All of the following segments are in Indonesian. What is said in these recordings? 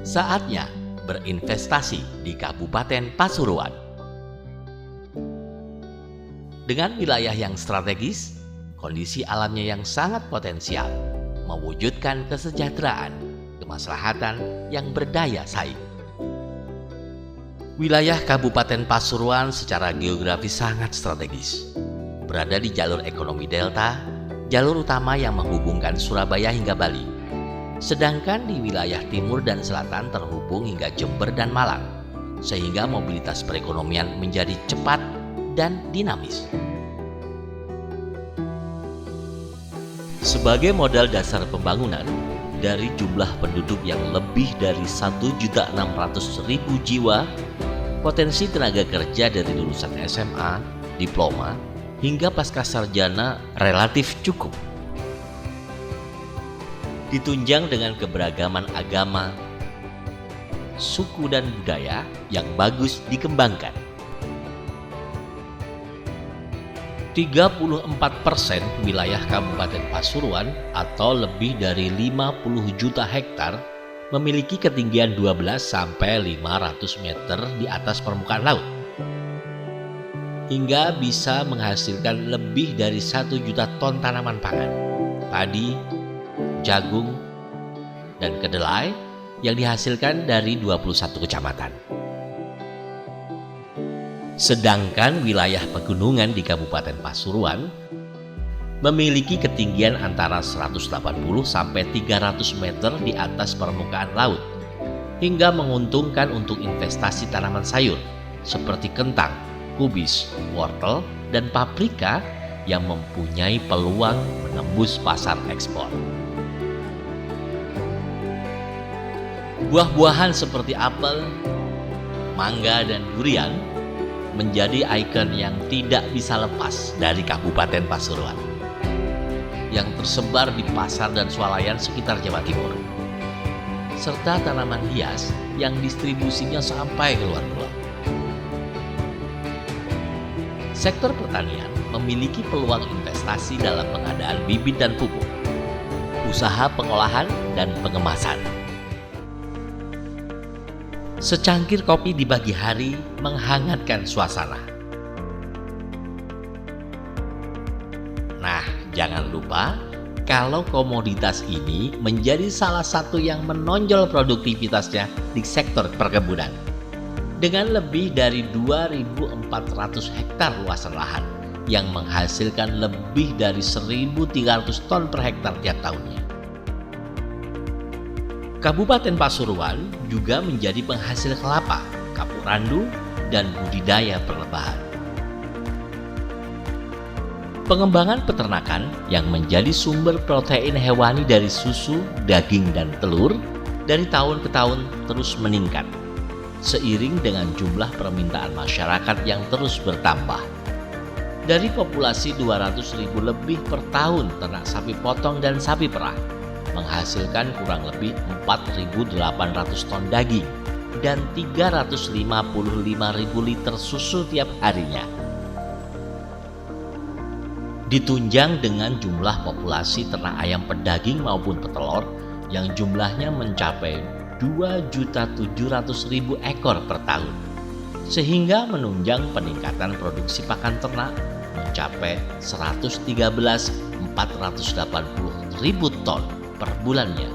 Saatnya berinvestasi di Kabupaten Pasuruan. Dengan wilayah yang strategis, kondisi alamnya yang sangat potensial, mewujudkan kesejahteraan, kemaslahatan yang berdaya saing. Wilayah Kabupaten Pasuruan secara geografis sangat strategis. Berada di jalur ekonomi Delta, jalur utama yang menghubungkan Surabaya hingga Bali. Sedangkan di wilayah timur dan selatan terhubung hingga Jember dan Malang, sehingga mobilitas perekonomian menjadi cepat dan dinamis. Sebagai modal dasar pembangunan, dari jumlah penduduk yang lebih dari 1.600.000 jiwa, potensi tenaga kerja dari lulusan SMA, diploma, hingga pasca sarjana relatif cukup. Ditunjang dengan keberagaman agama, suku dan budaya yang bagus dikembangkan. 34% wilayah Kabupaten Pasuruan atau lebih dari 50 juta hektar memiliki ketinggian 12 sampai 500 meter di atas permukaan laut, hingga bisa menghasilkan lebih dari 1 juta ton tanaman pangan, padi, jagung, dan kedelai yang dihasilkan dari 21 kecamatan. Sedangkan wilayah pegunungan di Kabupaten Pasuruan memiliki ketinggian antara 180 sampai 300 meter di atas permukaan laut, hingga menguntungkan untuk investasi tanaman sayur seperti kentang, kubis, wortel, dan paprika yang mempunyai peluang menembus pasar ekspor. Buah-buahan seperti apel, mangga, dan durian menjadi ikon yang tidak bisa lepas dari Kabupaten Pasuruan, yang tersebar di pasar dan swalayan sekitar Jawa Timur, serta tanaman hias yang distribusinya sampai ke luar pulau. Sektor pertanian memiliki peluang investasi dalam pengadaan bibit dan pupuk, usaha pengolahan dan pengemasan. Secangkir kopi di pagi hari menghangatkan suasana. Nah, jangan lupa kalau komoditas ini menjadi salah satu yang menonjol produktivitasnya di sektor perkebunan. Dengan lebih dari 2.400 hektar luasan lahan yang menghasilkan lebih dari 1.300 ton per hektar tiap tahunnya. Kabupaten Pasuruan juga menjadi penghasil kelapa, kapur randu, dan budidaya perlebahan. Pengembangan peternakan yang menjadi sumber protein hewani dari susu, daging, dan telur dari tahun ke tahun terus meningkat, seiring dengan jumlah permintaan masyarakat yang terus bertambah. Dari populasi 200.000 lebih per tahun ternak sapi potong dan sapi perah, menghasilkan kurang lebih 4.800 ton daging dan 355.000 liter susu tiap harinya. Ditunjang dengan jumlah populasi ternak ayam pedaging maupun petelur yang jumlahnya mencapai 2.700.000 ekor per tahun, sehingga menunjang peningkatan produksi pakan ternak mencapai 113.480.000 ton per bulannya.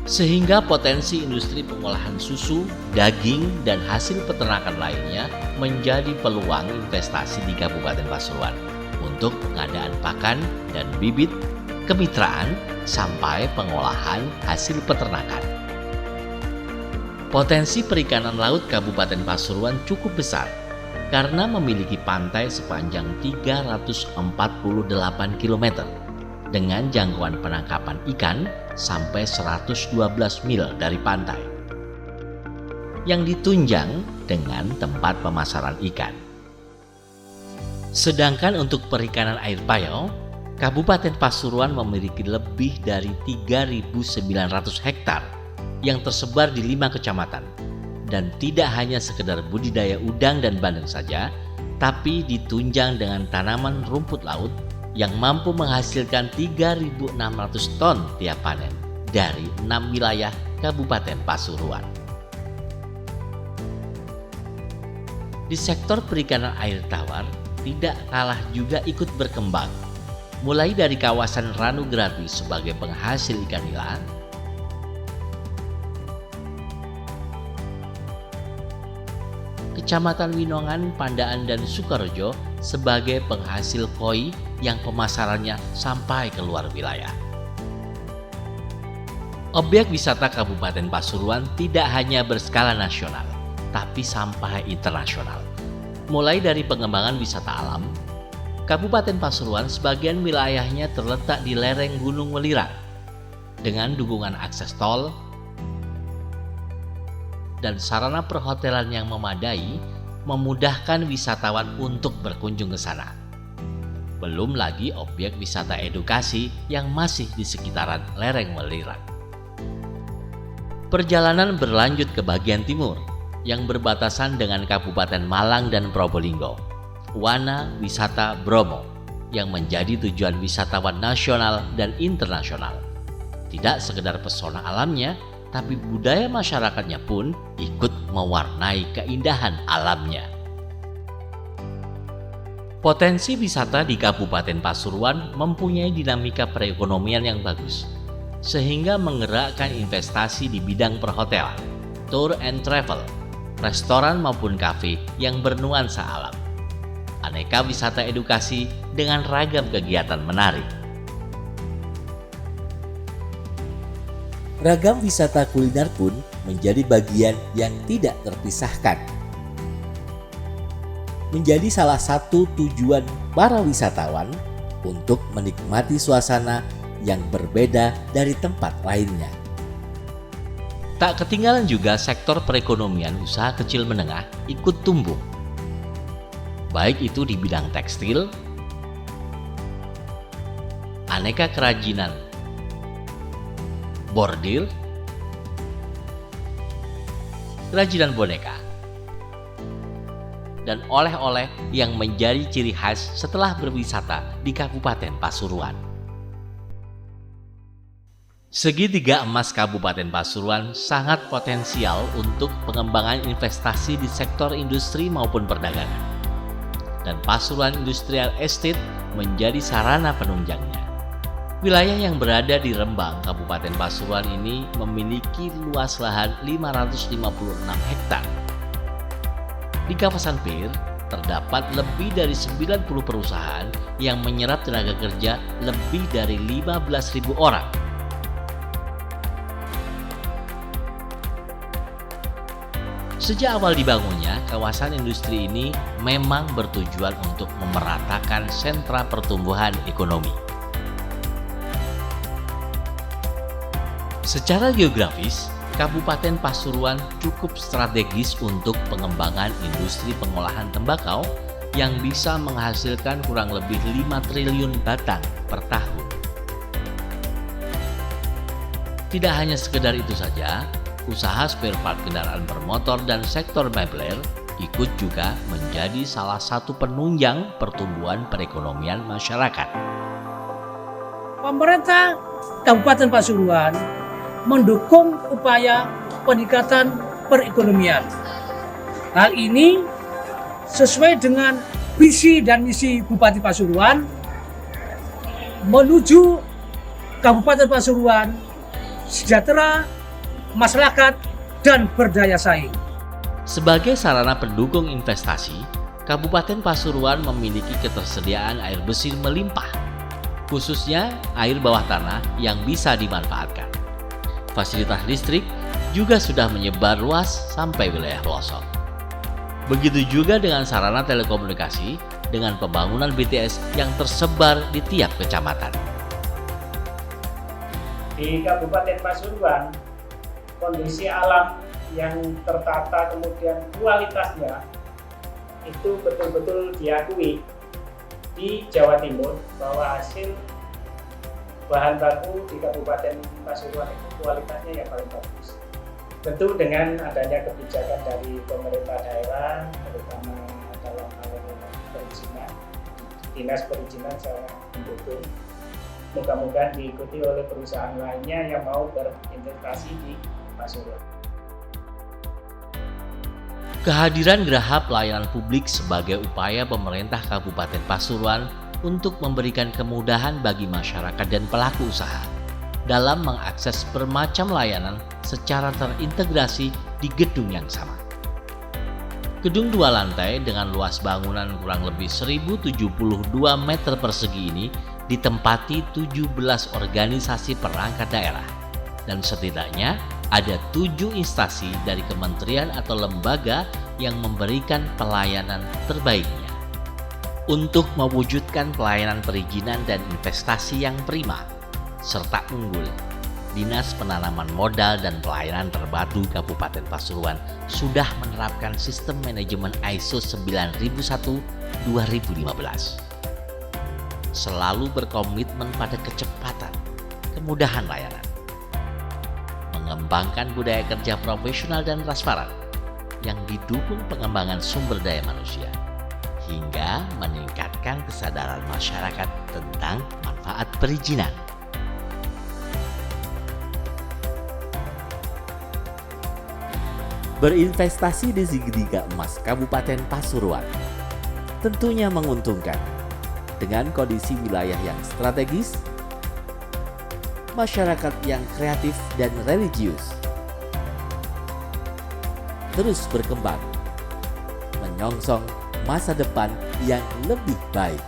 Sehingga potensi industri pengolahan susu, daging, dan hasil peternakan lainnya menjadi peluang investasi di Kabupaten Pasuruan untuk pengadaan pakan dan bibit, kemitraan, sampai pengolahan hasil peternakan. Potensi perikanan laut Kabupaten Pasuruan cukup besar karena memiliki pantai sepanjang 348 km dengan jangkauan penangkapan ikan sampai 112 mil dari pantai, yang ditunjang dengan tempat pemasaran ikan. Sedangkan untuk perikanan air payau, Kabupaten Pasuruan memiliki lebih dari 3.900 hektar yang tersebar di 5 kecamatan, dan tidak hanya sekedar budidaya udang dan bandeng saja, tapi ditunjang dengan tanaman rumput laut, yang mampu menghasilkan 3.600 ton tiap panen dari 6 wilayah Kabupaten Pasuruan. Di sektor perikanan air tawar tidak kalah juga ikut berkembang, mulai dari kawasan Ranu Gratis sebagai penghasil ikan nila, Kecamatan Winongan, Pandaan, dan Sukorejo sebagai penghasil koi yang pemasarannya sampai keluar wilayah. Objek wisata Kabupaten Pasuruan tidak hanya berskala nasional, tapi sampai internasional. Mulai dari pengembangan wisata alam, Kabupaten Pasuruan sebagian wilayahnya terletak di lereng Gunung Welirang dengan dukungan akses tol dan sarana perhotelan yang memadai memudahkan wisatawan untuk berkunjung ke sana. Belum lagi objek wisata edukasi yang masih di sekitaran lereng Welirang. Perjalanan berlanjut ke bagian timur yang berbatasan dengan Kabupaten Malang dan Probolinggo. Wana Wisata Bromo yang menjadi tujuan wisatawan nasional dan internasional. Tidak sekedar pesona alamnya, tapi budaya masyarakatnya pun ikut mewarnai keindahan alamnya. Potensi wisata di Kabupaten Pasuruan mempunyai dinamika perekonomian yang bagus, sehingga menggerakkan investasi di bidang perhotelan, tour and travel, restoran maupun kafe yang bernuansa alam. Aneka wisata edukasi dengan ragam kegiatan menarik. Ragam wisata kuliner pun menjadi bagian yang tidak terpisahkan. Menjadi salah satu tujuan para wisatawan untuk menikmati suasana yang berbeda dari tempat lainnya. Tak ketinggalan juga sektor perekonomian usaha kecil menengah ikut tumbuh. Baik itu di bidang tekstil, aneka kerajinan, bordir, kerajinan boneka, dan oleh-oleh yang menjadi ciri khas setelah berwisata di Kabupaten Pasuruan. Segitiga emas Kabupaten Pasuruan sangat potensial untuk pengembangan investasi di sektor industri maupun perdagangan. Dan Pasuruan Industrial Estate menjadi sarana penunjangnya. Wilayah yang berada di Rembang, Kabupaten Pasuruan ini memiliki luas lahan 556 hektar. Di kawasan PIR, terdapat lebih dari 90 perusahaan yang menyerap tenaga kerja lebih dari 15.000 orang. Sejak awal dibangunnya, kawasan industri ini memang bertujuan untuk memeratakan sentra pertumbuhan ekonomi. Secara geografis, Kabupaten Pasuruan cukup strategis untuk pengembangan industri pengolahan tembakau yang bisa menghasilkan kurang lebih 5 triliun batang per tahun. Tidak hanya sekedar itu saja, usaha spare part kendaraan bermotor dan sektor mebler ikut juga menjadi salah satu penunjang pertumbuhan perekonomian masyarakat. Pemerintah Kabupaten Pasuruan mendukung upaya peningkatan perekonomian. Hal ini sesuai dengan visi dan misi Bupati Pasuruan menuju Kabupaten Pasuruan sejahtera, masyarakat, dan berdaya saing. Sebagai sarana pendukung investasi, Kabupaten Pasuruan memiliki ketersediaan air bersih melimpah, khususnya air bawah tanah yang bisa dimanfaatkan. Fasilitas listrik juga sudah menyebar luas sampai wilayah pelosok. Begitu juga dengan sarana telekomunikasi dengan pembangunan BTS yang tersebar di tiap kecamatan. Di Kabupaten Pasuruan, kondisi alam yang tertata kemudian kualitasnya itu betul-betul diakui di Jawa Timur bahwa hasil bahan baku di Kabupaten Pasuruan itu kualitasnya yang paling bagus. Tentu dengan adanya kebijakan dari pemerintah daerah, terutama dalam hal perizinan, dinas perizinan saya mendukung. Moga-moga diikuti oleh perusahaan lainnya yang mau berinvestasi di Pasuruan. Kehadiran Geraha Pelayanan Publik sebagai upaya pemerintah Kabupaten Pasuruan untuk memberikan kemudahan bagi masyarakat dan pelaku usaha dalam mengakses bermacam layanan secara terintegrasi di gedung yang sama. Gedung 2 lantai dengan luas bangunan kurang lebih 1072 meter persegi ini ditempati 17 organisasi perangkat daerah dan setidaknya ada 7 instansi dari kementerian atau lembaga yang memberikan pelayanan terbaiknya. Untuk mewujudkan pelayanan perizinan dan investasi yang prima serta unggul, Dinas Penanaman Modal dan Pelayanan Terpadu Kabupaten Pasuruan sudah menerapkan sistem manajemen ISO 9001-2015. Selalu berkomitmen pada kecepatan, kemudahan layanan, mengembangkan budaya kerja profesional dan transparan yang didukung pengembangan sumber daya manusia, hingga meningkatkan kesadaran masyarakat tentang manfaat perizinan. Berinvestasi di segitiga emas Kabupaten Pasuruan tentunya menguntungkan dengan kondisi wilayah yang strategis, masyarakat yang kreatif dan religius, terus berkembang, menyongsong masa depan yang lebih baik.